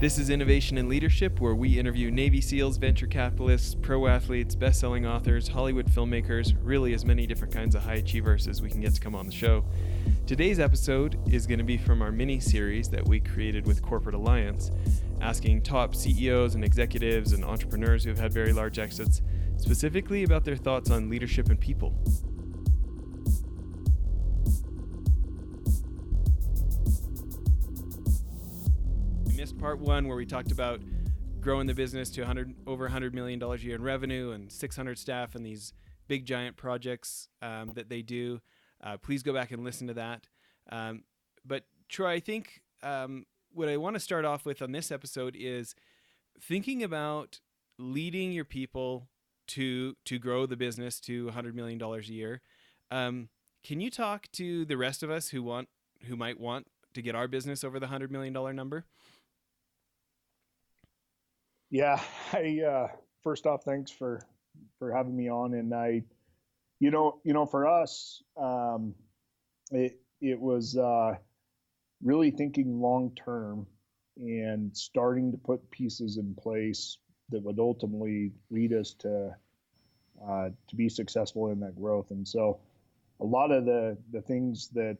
This is Innovation and Leadership, where we interview Navy SEALs, venture capitalists, pro athletes, best-selling authors, Hollywood filmmakers, really as many different kinds of high achievers as we can get to come on the show. Today's episode is going to be from our mini-series that we created with Corporate Alliance, asking top CEOs and executives and entrepreneurs who have had very large exits, specifically about their thoughts on leadership and people. Part one, where we talked about growing the business to over $100 million a year in revenue and 600 staff and these big giant projects that they do. Please go back and listen to that. But Troy, I think what I want to start off with on this episode is thinking about leading your people to grow the business to $100 million a year. Can you talk to the rest of us who might want to get our business over the $100 million number? Yeah, first off, thanks for having me on. And for us, it was really thinking long term and starting to put pieces in place that would ultimately lead us to be successful in that growth. And so, a lot of the things that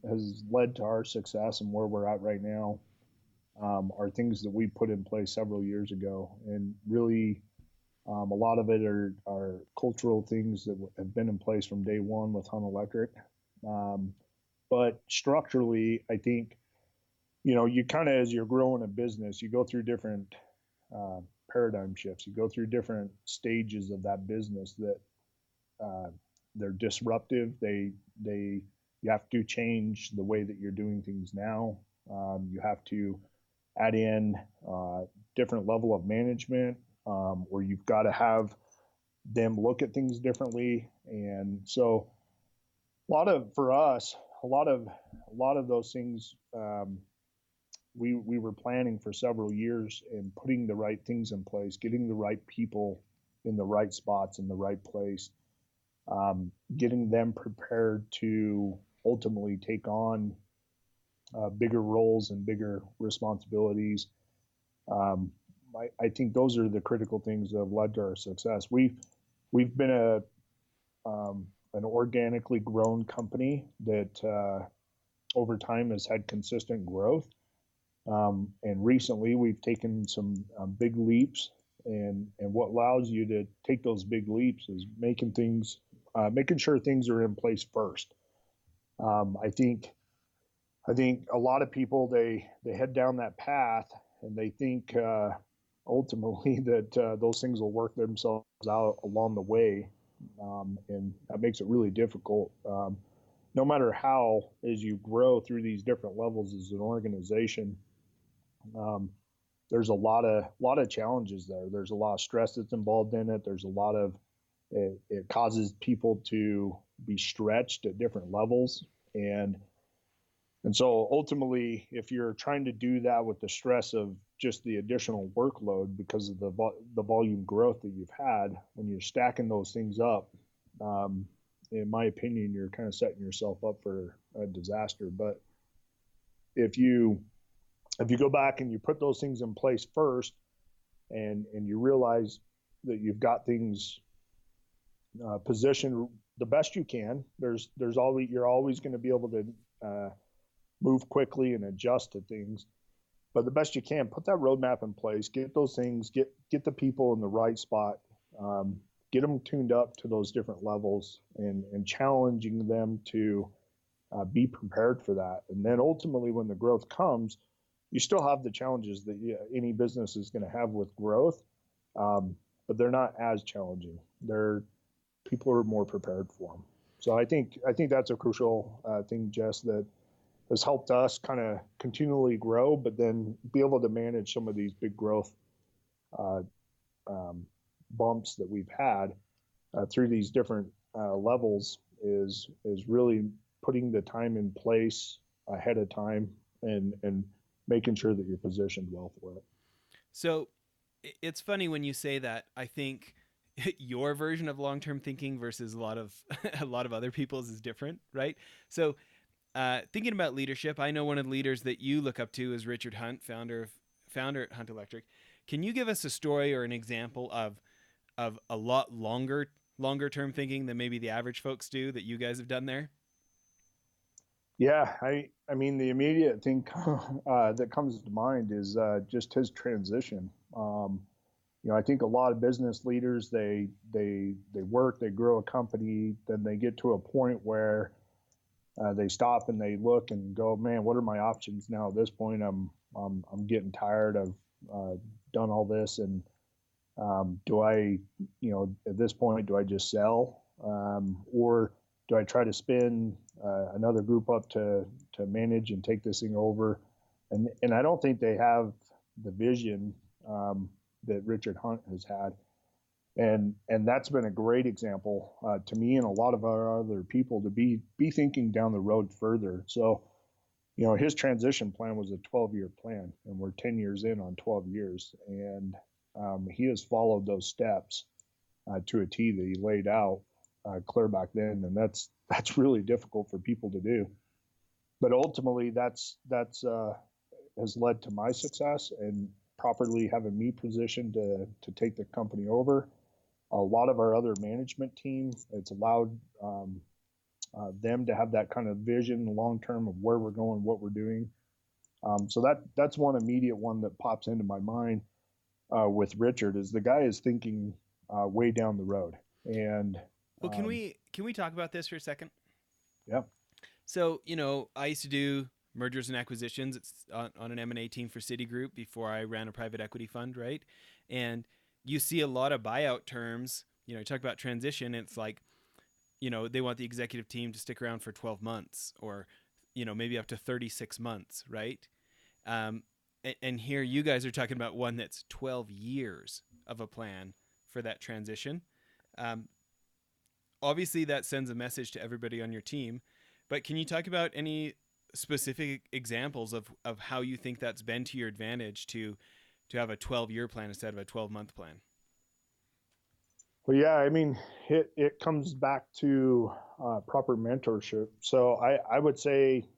has led to our success and where we're at right now are things that we put in place several years ago, and really a lot of it are cultural things that have been in place from day one with Hunt Electric. But structurally, I think, you kind of, as you're growing a business, you go through different paradigm shifts. You go through different stages of that business that they're disruptive. You have to change the way that you're doing things now. You have to add in different level of management, or you've got to have them look at things differently. And so a lot of those things, we were planning for several years and putting the right things in place, getting the right people in the right spots in the right place, getting them prepared to ultimately take on bigger roles and bigger responsibilities. I think those are the critical things that have led to our success. We've been an organically grown company that over time has had consistent growth. And recently we've taken some big leaps. And what allows you to take those big leaps is making sure things are in place first. I think a lot of people, they head down that path and they think ultimately that those things will work themselves out along the way. And that makes it really difficult. No matter how, as you grow through these different levels as an organization, there's a lot of challenges there. There's a lot of stress that's involved in it. There's a lot of, it causes people to be stretched at different levels. And so ultimately, if you're trying to do that with the stress of just the additional workload because of the volume growth that you've had, when you're stacking those things up, in my opinion, you're kind of setting yourself up for a disaster. But if you go back and you put those things in place first, and you realize that you've got things positioned the best you can, you're always going to be able to move quickly and adjust to things, but the best you can, put that roadmap in place, get those things, get the people in the right spot, get them tuned up to those different levels, and challenging them to be prepared for that. And then ultimately, when the growth comes, you still have the challenges that any business is going to have with growth, but they're not as challenging. People are more prepared for them. So I think that's a crucial thing, Jess, that has helped us kind of continually grow, but then be able to manage some of these big growth bumps that we've had through these different levels is really putting the time in place ahead of time and making sure that you're positioned well for it. So it's funny when you say that. I think your version of long-term thinking versus a lot of other people's is different, right? So thinking about leadership, I know one of the leaders that you look up to is Richard Hunt, founder of founder at Hunt Electric. Can you give us a story or an example of a lot longer term thinking than maybe the average folks do that you guys have done there? Yeah, I mean, the immediate thing that comes to mind is just his transition. I think a lot of business leaders they work, they grow a company, then they get to a point where they stop and they look and go, man, what are my options now? At this point, I'm getting tired. I've done all this, and do I, at this point, do I just sell, or do I try to spin another group up to manage and take this thing over? And I don't think they have the vision that Richard Hunt has had, and that's been a great example to me and a lot of our other people to be thinking down the road further. So, his transition plan was a 12-year plan, and we're 10 years in on 12 years, and he has followed those steps to a T that he laid out clear back then, and that's really difficult for people to do. But ultimately, that's has led to my success and properly having me positioned to take the company over. A lot of our other management team, it's allowed them to have that kind of vision long term of where we're going, what we're doing. So that's one immediate one that pops into my mind with Richard is the guy is thinking way down the road. And well, can we talk about this for a second? Yeah. So I used to do mergers and acquisitions. It's on an M&A team for Citigroup before I ran a private equity fund, right? And you see a lot of buyout terms. You talk about transition. It's like, they want the executive team to stick around for 12 months or, maybe up to 36 months, right? And here you guys are talking about one that's 12 years of a plan for that transition. Obviously, that sends a message to everybody on your team. But can you talk about any specific examples of how you think that's been to your advantage to have a 12-year plan instead of a 12-month plan? Well, yeah, I mean, it comes back to proper mentorship. So I would say,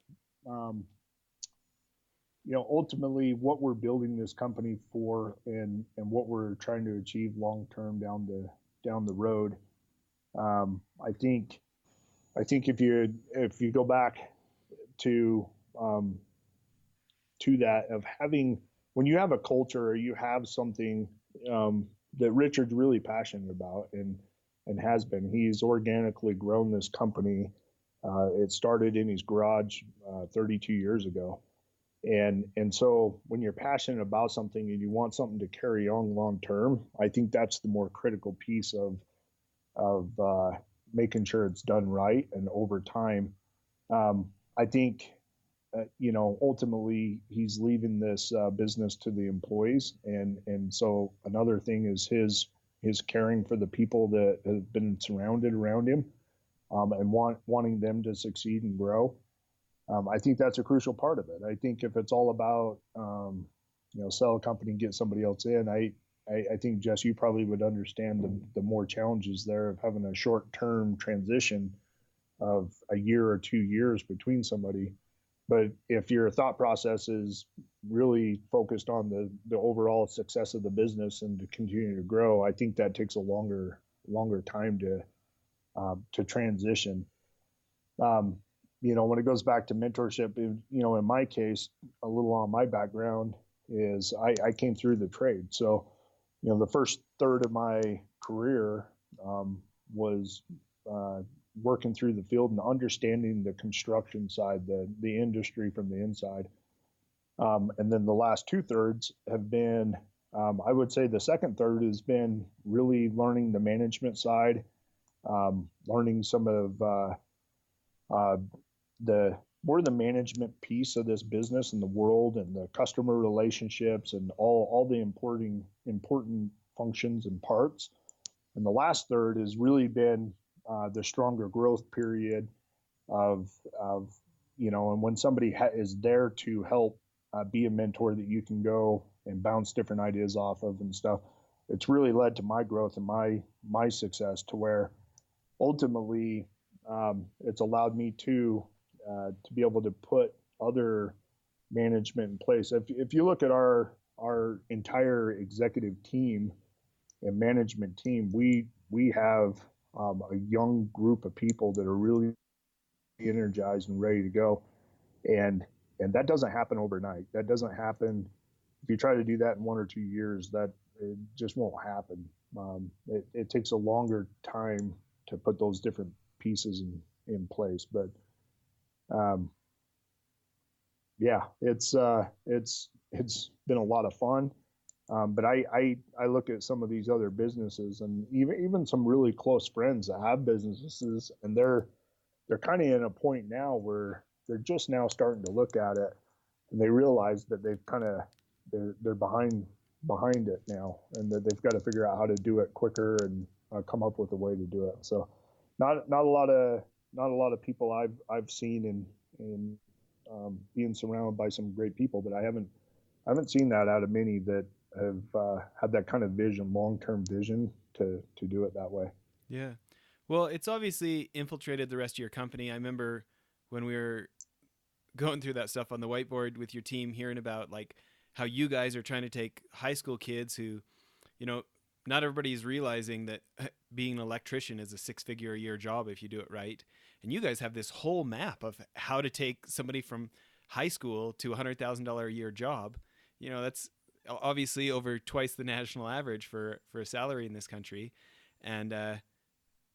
ultimately what we're building this company for and what we're trying to achieve long term down the road. I think if you go back to that of having, when you have a culture or you have something that Richard's really passionate about and has been, he's organically grown this company. It started in his garage 32 years ago. And so when you're passionate about something and you want something to carry on long term, I think that's the more critical piece of making sure it's done right and over time. I think ultimately he's leaving this business to the employees, and so another thing is his caring for the people that have been surrounded around him, and wanting them to succeed and grow. I think that's a crucial part of it. I think if it's all about sell a company and get somebody else in, I think, Jess, you probably would understand the more challenges there of having a short-term transition of a year or 2 years between somebody. But if your thought process is really focused on the overall success of the business and to continue to grow, I think that takes a longer time to transition. When it goes back to mentorship, in my case, a little on my background is I came through the trade. So, the first third of my career was working through the field and understanding the construction side, the industry from the inside. And then the last 2/3 have been, I would say the second third has been really learning the management side, learning some of the management piece of this business and the world and the customer relationships and all the important functions and parts. And the last third has really been the stronger growth period of and when somebody is there to help be a mentor that you can go and bounce different ideas off of and stuff, it's really led to my growth and my success to where ultimately it's allowed me to be able to put other management in place. If you look at our our entire executive team and management team, we have a young group of people that are really energized and ready to go, and that doesn't happen overnight. That doesn't happen if you try to do that in 1 or 2 years. That it just won't happen. It takes a longer time to put those different pieces in place. But um, yeah, it's been a lot of fun. But I look at some of these other businesses, and even some really close friends that have businesses, and they're kind of in a point now where they're just now starting to look at it, and they realize that they've kind of they're behind it now, and that they've got to figure out how to do it quicker and come up with a way to do it. So, not a lot of people I've seen in being surrounded by some great people, but I haven't seen that out of many that have had that kind of vision, long term vision to do it that way. Yeah. Well, it's obviously infiltrated the rest of your company. I remember when we were going through that stuff on the whiteboard with your team, hearing about like how you guys are trying to take high school kids who, you know, not everybody's realizing that being an electrician is a six-figure a year job if you do it right. And you guys have this whole map of how to take somebody from high school to $100,000 a year job. You know, that's obviously over twice the national average for a salary in this country. And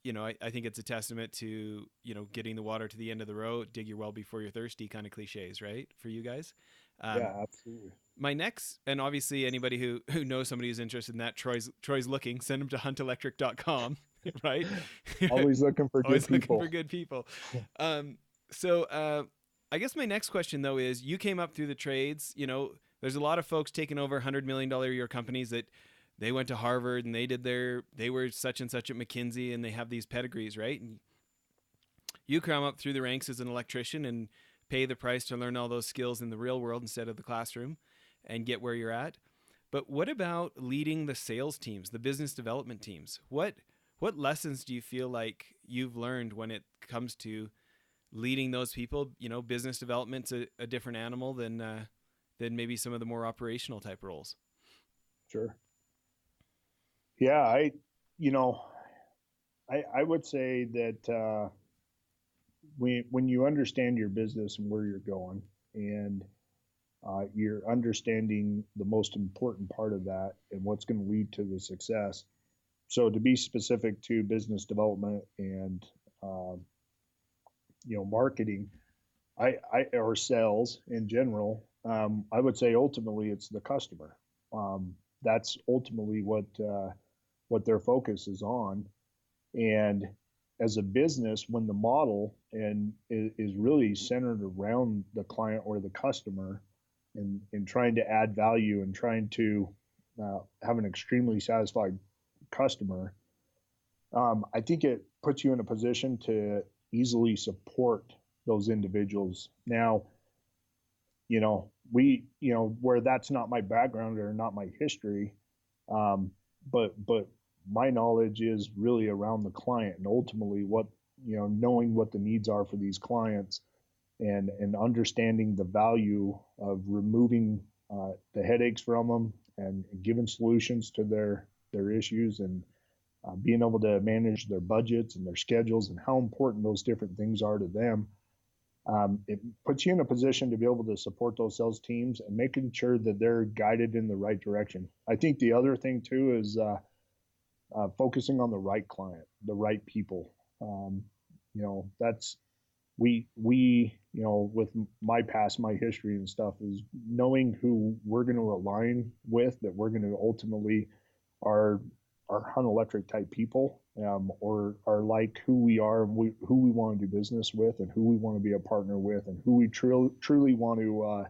you know, I think it's a testament to, you know, getting the water to the end of the road, dig your well before you're thirsty kind of cliches, right? For you guys. Um, Yeah, absolutely. my next, and obviously anybody who knows somebody who's interested in that, Troy's looking, send them to huntelectric.com, right? Always looking for good Always looking for people. good people. Um, so I guess my next question though is, you came up through the trades. You know, there's a lot of folks taking over $100 million a year companies that they went to Harvard and they were such and such at McKinsey and they have these pedigrees, right? And you come up through the ranks as an electrician and pay the price to learn all those skills in the real world instead of the classroom and get where you're at. But what about leading the sales teams, the business development teams? What lessons do you feel like you've learned when it comes to leading those people? You know, business development's a different animal than maybe some of the more operational type roles. Sure. Yeah, you know, I would say that when you understand your business and where you're going, and you're understanding the most important part of that and what's going to lead to the success. So to be specific to business development and um, marketing, or sales in general, I would say ultimately it's the customer. That's ultimately what their focus is on. And as a business, when the model and is really centered around the client or the customer, and trying to add value and trying to have an extremely satisfied customer, I think it puts you in a position to easily support those individuals. Now, where that's not my background or not my history, um, but my knowledge is really around the client and ultimately what, knowing what the needs are for these clients, and understanding the value of removing the headaches from them and giving solutions to their issues, and being able to manage their budgets and their schedules and how important those different things are to them. It puts you in a position to be able to support those sales teams and making sure that they're guided in the right direction. I think the other thing too is focusing on the right client, the right people. That's with my past, my history and stuff, is knowing who we're going to align with, that we're going to ultimately are Hunt Electric type people, or are like who we are, and who we want to do business with, and who we want to be a partner with, and who we truly want to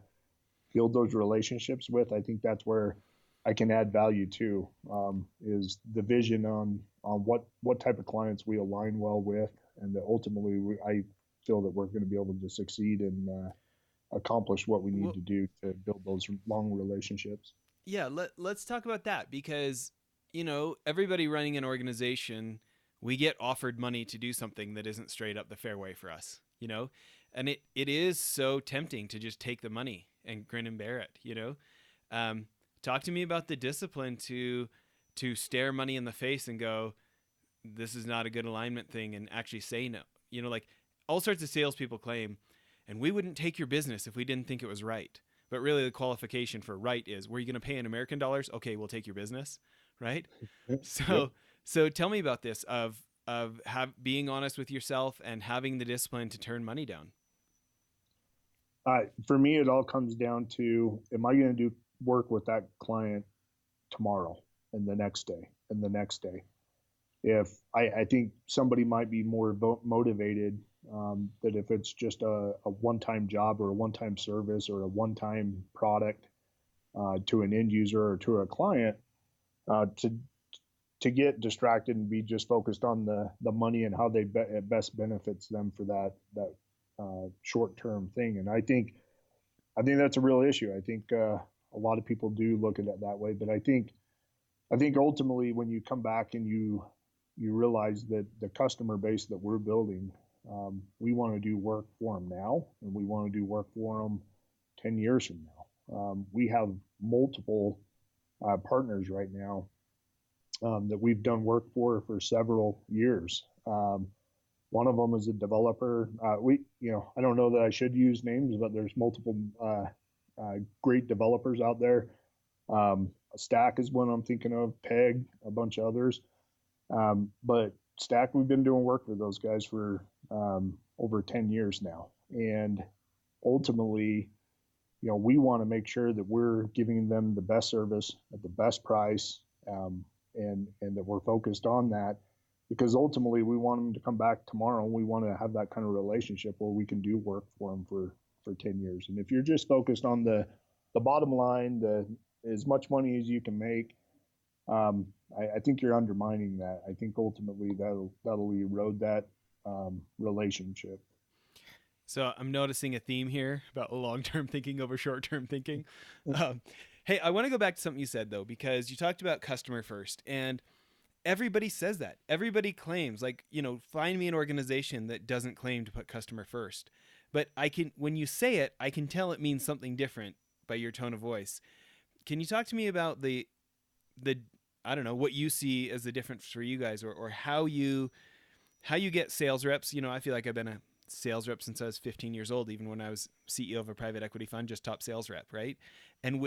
build those relationships with. I think that's where I can add value to, is the vision on what type of clients we align well with, and that ultimately I feel that we're going to be able to succeed and accomplish what we need Well, to do to build those long relationships. yeah, let's talk about that because, you know, everybody running an organization, we get offered money to do something that isn't straight up the fairway for us, you know? And it is so tempting to just take the money and grin and bear it, you know? Um, Talk to me about the discipline to stare money in the face and go, this is not a good alignment thing, and actually say no. You know, like all sorts of salespeople claim, and we wouldn't take your business if we didn't think it was right. But really, the qualification for right is, were you going to pay in American dollars? Okay, we'll take your business, right? So, Yep. so tell me about this being honest with yourself and having the discipline to turn money down. For me, it all comes down to, am I going to do work with that client tomorrow and the next day and the next day? If I think somebody might be more motivated, that if it's just a one-time job or a one-time service or a one-time product to an end user or to a client, to get distracted and be just focused on the money and how it best benefits them for that short-term thing. And I think that's a real issue. I think a lot of people do look at it that way, but I think ultimately when you come back and you realize that the customer base that we're building, we want to do work for them now, and we want to do work for them 10 years from now. We have multiple partners right now that we've done work for several years. One of them is a developer. I don't know that I should use names, but there's multiple great developers out there. Stack is one I'm thinking of, Peg, a bunch of others. But Stack, we've been doing work with those guys for over 10 years now. And ultimately, we want to make sure that we're giving them the best service at the best price, and that we're focused on that, because ultimately we want them to come back tomorrow, and we want to have that kind of relationship where we can do work for them for 10 years. And if you're just focused on the bottom line, as much money as you can make, I think you're undermining that. I think ultimately that'll erode that relationship. So I'm noticing a theme here about long-term thinking over short-term thinking. Hey, I want to go back to something you said though, because you talked about customer first, and everybody says that. Everybody claims, like, find me an organization that doesn't claim to put customer first. But when you say it, I can tell it means something different by your tone of voice. Can you talk to me about the I don't know, what you see as the difference for you guys, or how you get sales reps? I feel like I've been a sales rep since I was 15 years old, even when I was CEO of a private equity fund, just top sales rep, right? And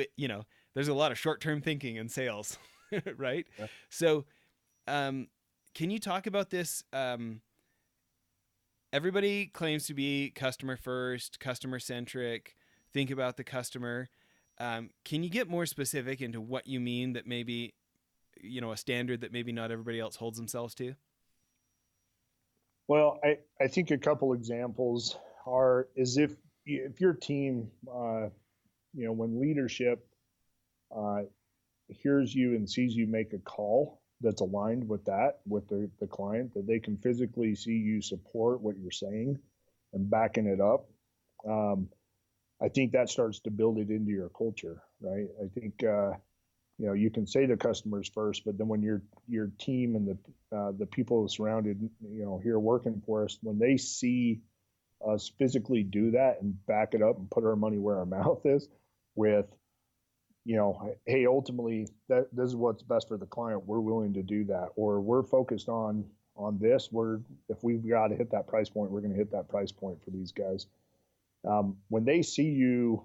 there's a lot of short-term thinking in sales, right? Yeah. So, can you talk about this? Everybody claims to be customer first, customer centric, think about the customer. Can you get more specific into what you mean, that maybe, a standard that maybe not everybody else holds themselves to? Well, I think a couple examples is if your team, when leadership hears you and sees you make a call that's aligned with the client, that they can physically see you support what you're saying and backing it up. I think that starts to build it into your culture, right? I think you can say the customers first, but then when your team and the people surrounded, here working for us, when they see us physically do that and back it up and put our money where our mouth is, with, hey, ultimately this is what's best for the client, we're willing to do that, or we're focused on this. If we've got to hit that price point, we're going to hit that price point for these guys. When they see you,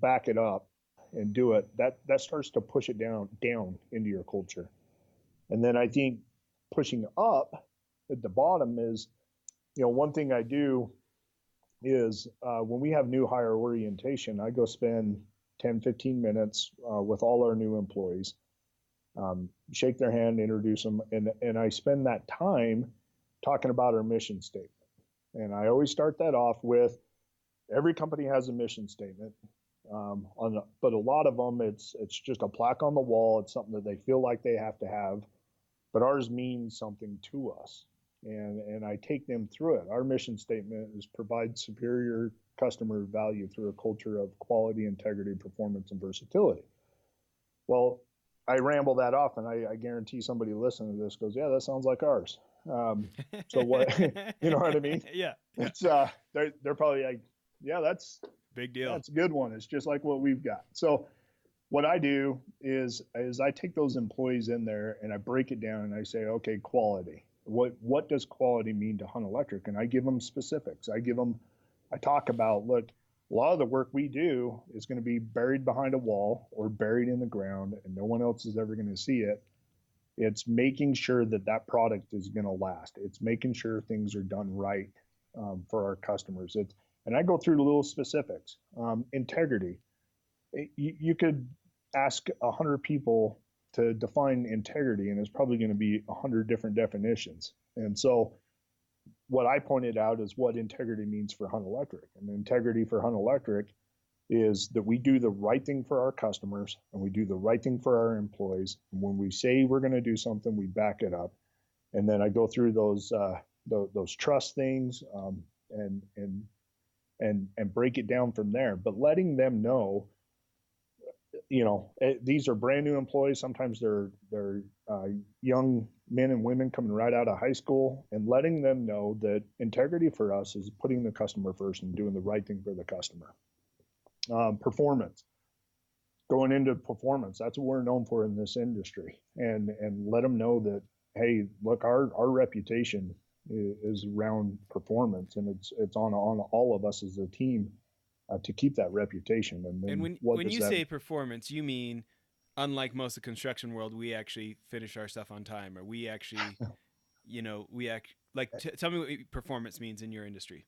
back it up and do it, that starts to push it down into your culture. And then I think pushing up at the bottom is, one thing I do is when we have new hire orientation, I go spend 10, 15 minutes with all our new employees, shake their hand, introduce them, and I spend that time talking about our mission statement. And I always start that off with, every company has a mission statement. But a lot of them, it's just a plaque on the wall. It's something that they feel like they have to have, but ours means something to us. And I take them through it. Our mission statement is provide superior customer value through a culture of quality, integrity, performance, and versatility. Well, I ramble that off, and I guarantee somebody listening to this goes, yeah, that sounds like ours. So what, you know what I mean? Yeah. It's, they're probably like, yeah, that's big deal. That's a good one. It's just like what we've got. So what I do is I take those employees in there and I break it down and I say, okay, quality. What does quality mean to Hunt Electric? And I give them specifics. I talk about, look, a lot of the work we do is going to be buried behind a wall or buried in the ground, and no one else is ever going to see it. It's making sure that that product is going to last. It's making sure things are done right for our customers. And I go through the little specifics. Integrity. You could ask 100 people to define integrity, and it's probably going to be 100 different definitions. And so what I pointed out is what integrity means for Hunt Electric. And integrity for Hunt Electric is that we do the right thing for our customers and we do the right thing for our employees. And when we say we're going to do something, we back it up. And then I go through those trust things and break it down from there. But letting them know, these are brand new employees. Sometimes they're young men and women coming right out of high school, and letting them know that integrity for us is putting the customer first and doing the right thing for the customer. Performance, going into performance, that's what we're known for in this industry, and let them know that, hey, look, our reputation is around performance, and it's on all of us as a team to keep that reputation. And when you say performance, you mean, unlike most of the construction world, we actually finish our stuff on time, or we actually, tell me what performance means in your industry.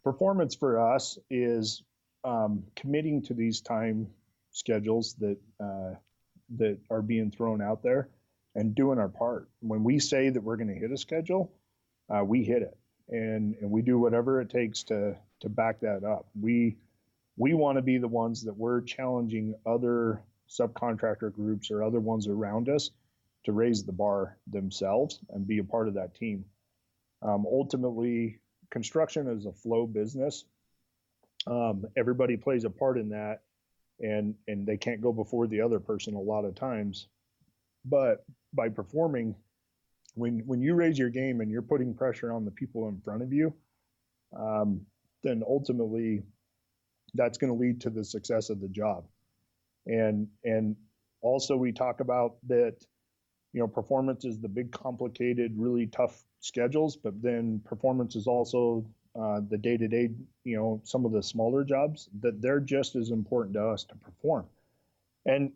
Performance for us is committing to these time schedules that are being thrown out there and doing our part. When we say that we're going to hit a schedule, we hit it, and we do whatever it takes to back that up. We want to be the ones that we're challenging other subcontractor groups or other ones around us to raise the bar themselves and be a part of that team. Ultimately, construction is a flow business. Everybody plays a part in that, and they can't go before the other person a lot of times. But by performing, when you raise your game and you're putting pressure on the people in front of you, then ultimately that's going to lead to the success of the job. And also we talk about that, performance is the big, complicated, really tough schedules, but then performance is also the day-to-day, some of the smaller jobs that they're just as important to us to perform. And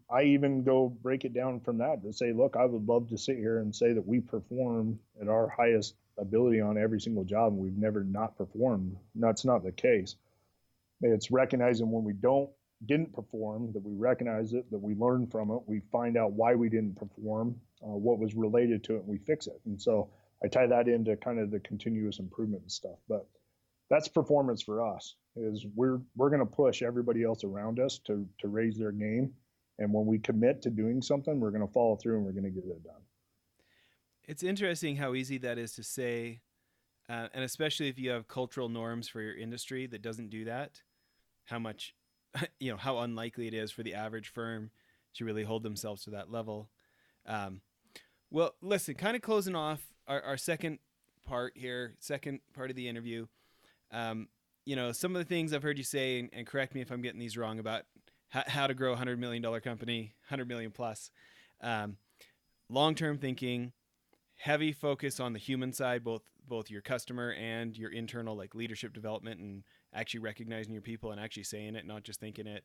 I even go break it down from that to say, look, I would love to sit here and say that we perform at our highest ability on every single job, and we've never not performed. That's not the case. It's recognizing when we didn't perform, that we recognize it, that we learn from it, we find out why we didn't perform, what was related to it, and we fix it. And so I tie that into kind of the continuous improvement and stuff. But that's performance for us, is we're going to push everybody else around us to raise their game. And when we commit to doing something, we're going to follow through and we're going to get it done. It's interesting how easy that is to say, and especially if you have cultural norms for your industry that doesn't do that, how much, how unlikely it is for the average firm to really hold themselves to that level. Well, listen, kind of closing off our second part of the interview. Some of the things I've heard you say, and correct me if I'm getting these wrong, about how to grow a $100 million company, 100 million plus, long-term thinking, heavy focus on the human side, both your customer and your internal, like, leadership development, and actually recognizing your people and actually saying it, not just thinking it.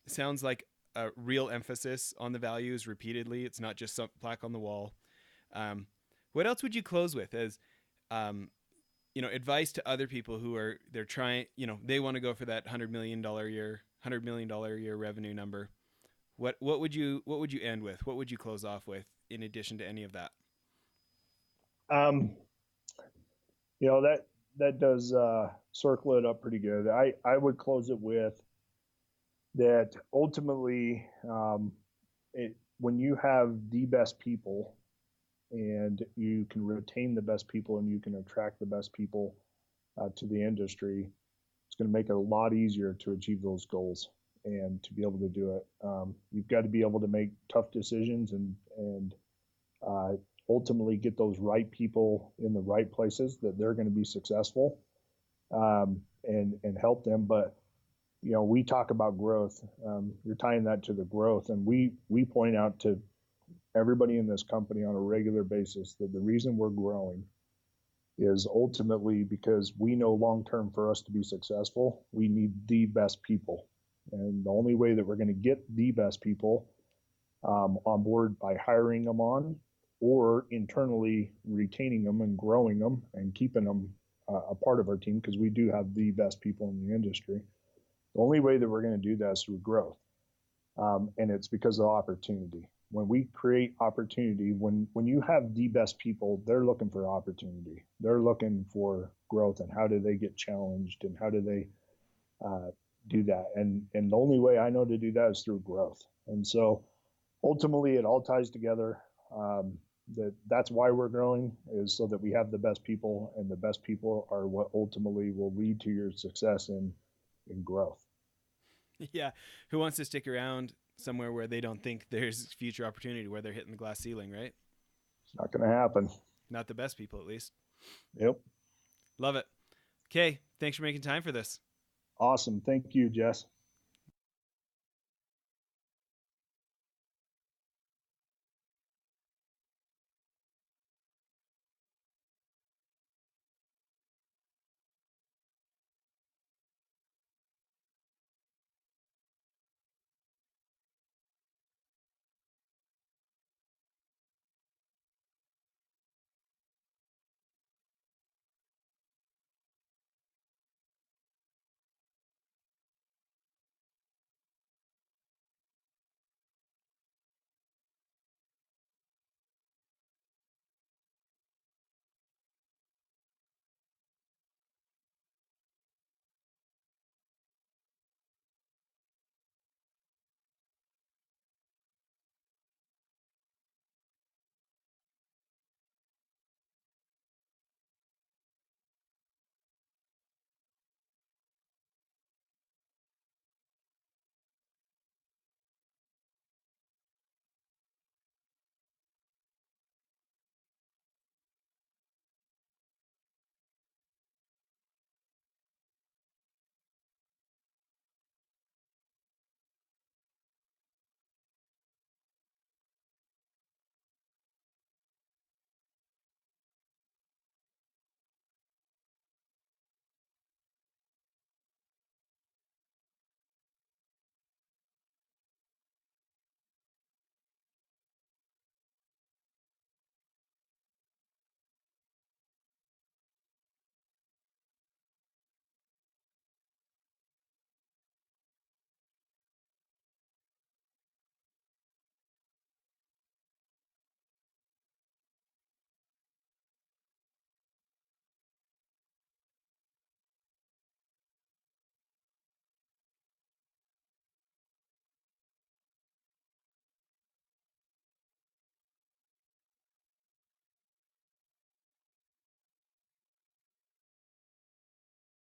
Sounds like a real emphasis on the values repeatedly. It's not just some plaque on the wall. What else would you close with as, advice to other people who they're trying, they want to go for that $100 million a year revenue number? What would you end with? What would you close off with in addition to any of that? That does circle it up pretty good. I would close it with that ultimately, when you have the best people and you can retain the best people and you can attract the best people to the industry, it's going to make it a lot easier to achieve those goals and to be able to do it. You've got to be able to make tough decisions and ultimately get those right people in the right places that they're going to be successful, and help them. But we talk about growth. You're tying that to the growth, and we point out to everybody in this company on a regular basis that the reason we're growing is ultimately because we know long term for us to be successful, we need the best people. And the only way that we're going to get the best people on board by hiring them on or internally retaining them and growing them and keeping them a part of our team because we do have the best people in the industry. The only way that we're going to do that is through growth. And it's because of opportunity. When we create opportunity, when you have the best people, they're looking for opportunity. They're looking for growth and how do they get challenged and how do they do that. And the only way I know to do that is through growth. And so ultimately, it all ties together. That's why we're growing is so that we have the best people, and the best people are what ultimately will lead to your success in growth. Yeah. Who wants to stick around somewhere where they don't think there's future opportunity, where they're hitting the glass ceiling, right? It's not going to happen. Not the best people, at least. Yep. Love it. Okay. Thanks for making time for this. Awesome. Thank you, Jess.